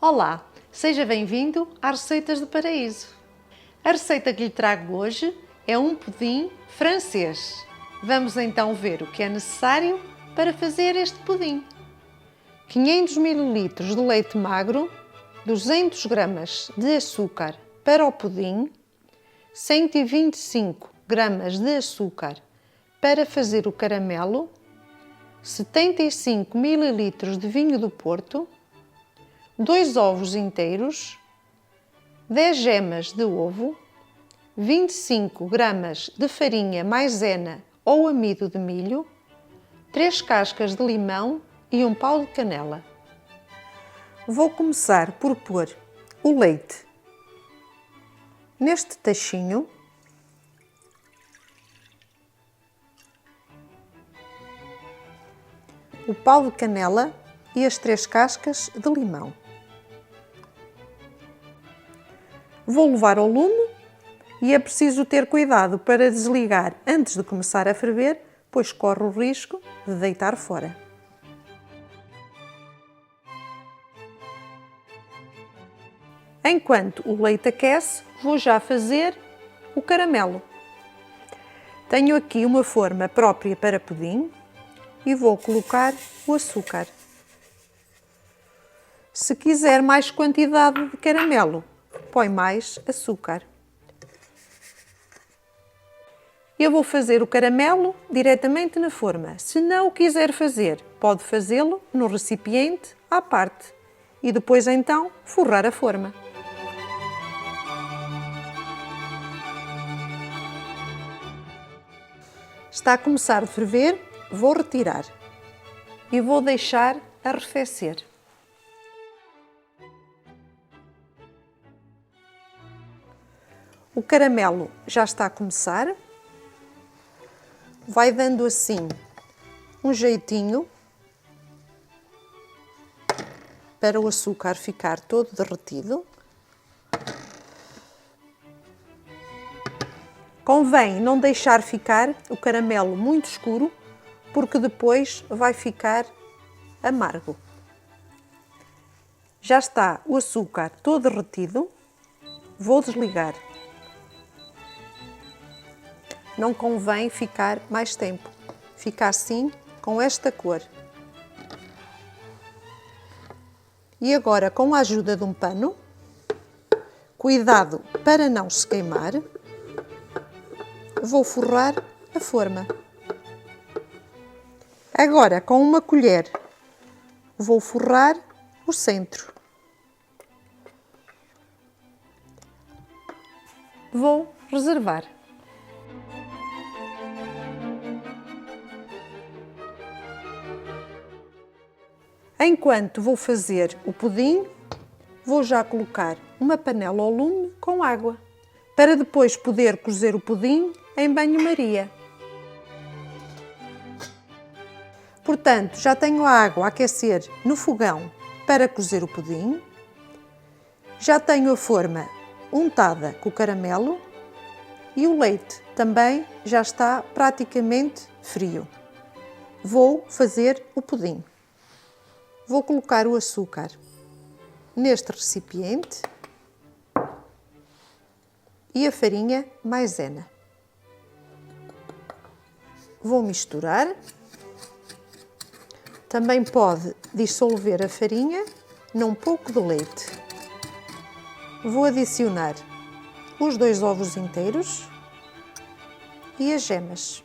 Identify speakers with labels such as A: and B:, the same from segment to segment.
A: Olá, seja bem-vindo às Receitas do Paraíso. A receita que lhe trago hoje é um pudim francês. Vamos então ver o que é necessário para fazer este pudim. 500 ml de leite magro, 200 gramas de açúcar para o pudim, 125 gramas de açúcar para fazer o caramelo, 75 ml de vinho do Porto, 2 ovos inteiros, 10 gemas de ovo, 25 gramas de farinha maisena ou amido de milho, 3 cascas de limão e um pau de canela. Vou começar por pôr o leite neste tachinho. O pau de canela e as 3 cascas de limão. Vou levar ao lume e é preciso ter cuidado para desligar antes de começar a ferver, pois corre o risco de deitar fora. Enquanto o leite aquece, vou já fazer o caramelo. Tenho aqui uma forma própria para pudim e vou colocar o açúcar. Se quiser mais quantidade de caramelo, põe mais açúcar. Eu vou fazer o caramelo diretamente na forma. Se não o quiser fazer, pode fazê-lo no recipiente à parte e depois então forrar a forma. Está a começar a ferver, vou retirar e vou deixar arrefecer. O caramelo já está a começar. Vai dando assim um jeitinho para o açúcar ficar todo derretido. Convém não deixar ficar o caramelo muito escuro, porque depois vai ficar amargo. Já está o açúcar todo derretido. Vou desligar. Não convém ficar mais tempo. Fica assim, com esta cor. E agora, com a ajuda de um pano, cuidado para não se queimar, vou forrar a forma. Agora, com uma colher, vou forrar o centro. Vou reservar. Enquanto vou fazer o pudim, vou já colocar uma panela ao lume com água, para depois poder cozer o pudim em banho-maria. Portanto, já tenho a água a aquecer no fogão para cozer o pudim. Já tenho a forma untada com o caramelo e o leite também já está praticamente frio. Vou fazer o pudim. Vou colocar o açúcar neste recipiente e a farinha maisena. Vou misturar. Também pode dissolver a farinha num pouco de leite. Vou adicionar os 2 ovos inteiros e as gemas.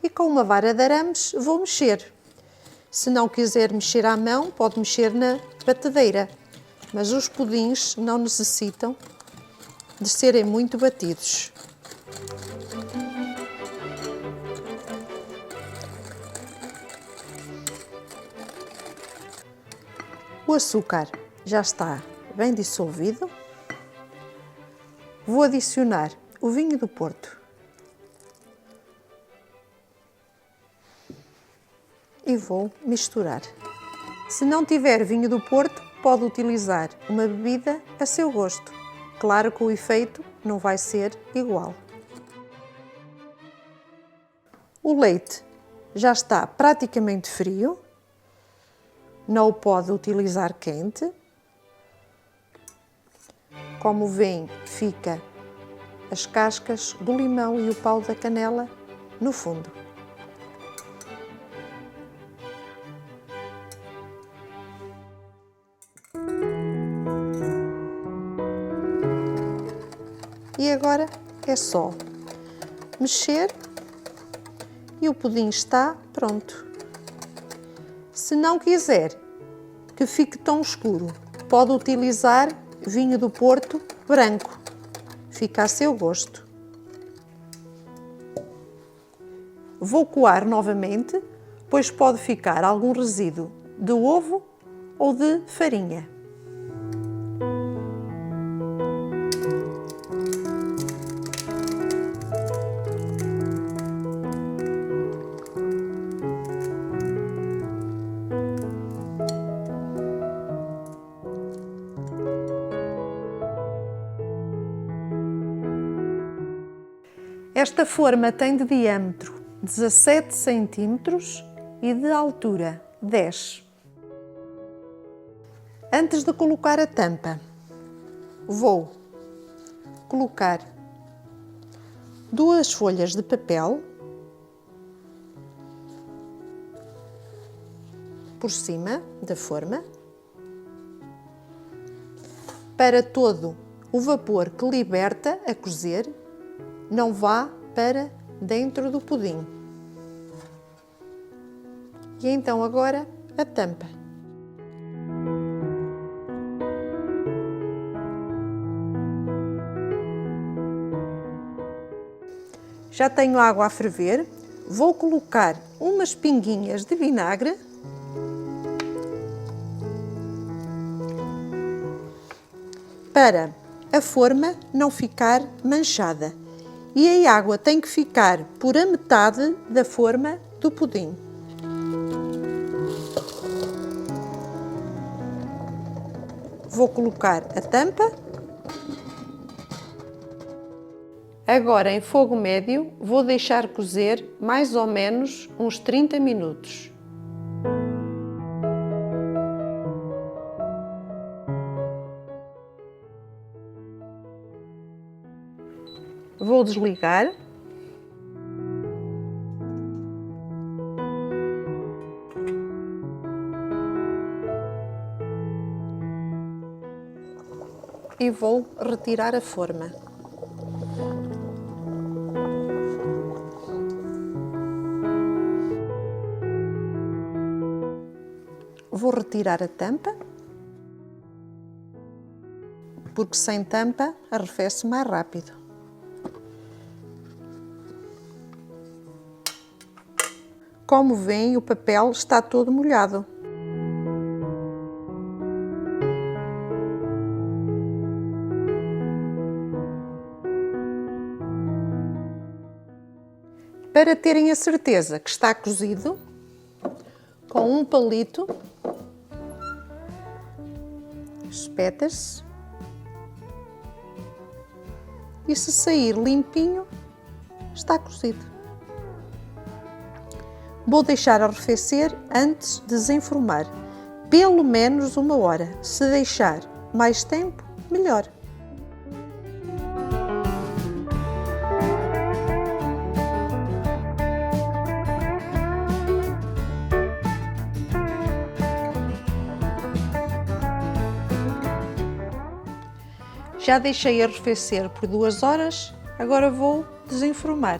A: E com uma vara de arames vou mexer. Se não quiser mexer à mão, pode mexer na batedeira, mas os pudins não necessitam de serem muito batidos. O açúcar já está bem dissolvido. Vou adicionar o vinho do Porto e vou misturar. Se não tiver vinho do Porto, pode utilizar uma bebida a seu gosto. Claro que o efeito não vai ser igual. O leite já está praticamente frio. não o pode utilizar quente. Como vêem, fica as cascas do limão e o pau da canela no fundo. E agora é só mexer e o pudim está pronto. Se não quiser que fique tão escuro, pode utilizar vinho do Porto branco. Fica a seu gosto. Vou coar novamente, pois pode ficar algum resíduo de ovo ou de farinha. Esta forma tem de diâmetro 17 cm e de altura 10. Antes de colocar a tampa, vou colocar 2 folhas de papel por cima da forma, para todo o vapor que liberta a cozer não vá para dentro do pudim. E então agora a tampa. Já tenho água a ferver, vou colocar umas pinguinhas de vinagre para a forma não ficar manchada. E a água tem que ficar por a metade da forma do pudim. Vou colocar a tampa. Agora, em fogo médio, vou deixar cozer mais ou menos uns 30 minutos. Vou desligar. E vou retirar a forma. Vou retirar a tampa, porque sem tampa arrefece mais rápido. Como veem, o papel está todo molhado. Para terem a certeza que está cozido, com um palito, espeta-se e se sair limpinho, está cozido. Vou deixar arrefecer antes de desenformar, pelo menos 1 hora. Se deixar mais tempo, melhor. Já deixei arrefecer por 2 horas, agora vou desenformar.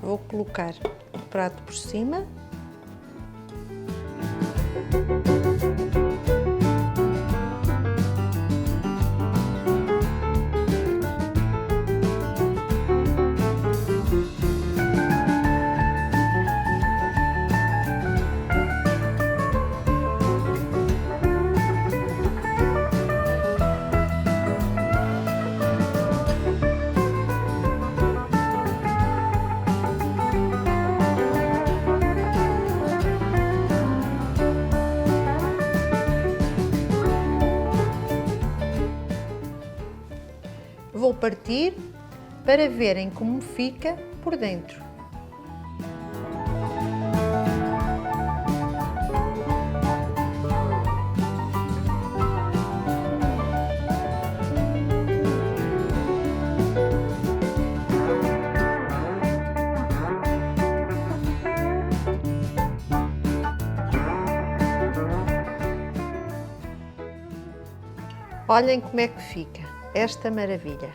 A: Vou colocar o prato por cima. Vou partir para verem como fica por dentro. Olhem como é que fica esta maravilha.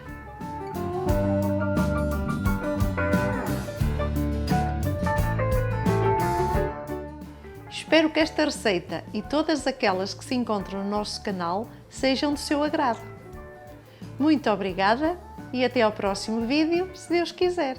A: Espero que esta receita e todas aquelas que se encontram no nosso canal sejam do seu agrado. Muito obrigada e até ao próximo vídeo, se Deus quiser.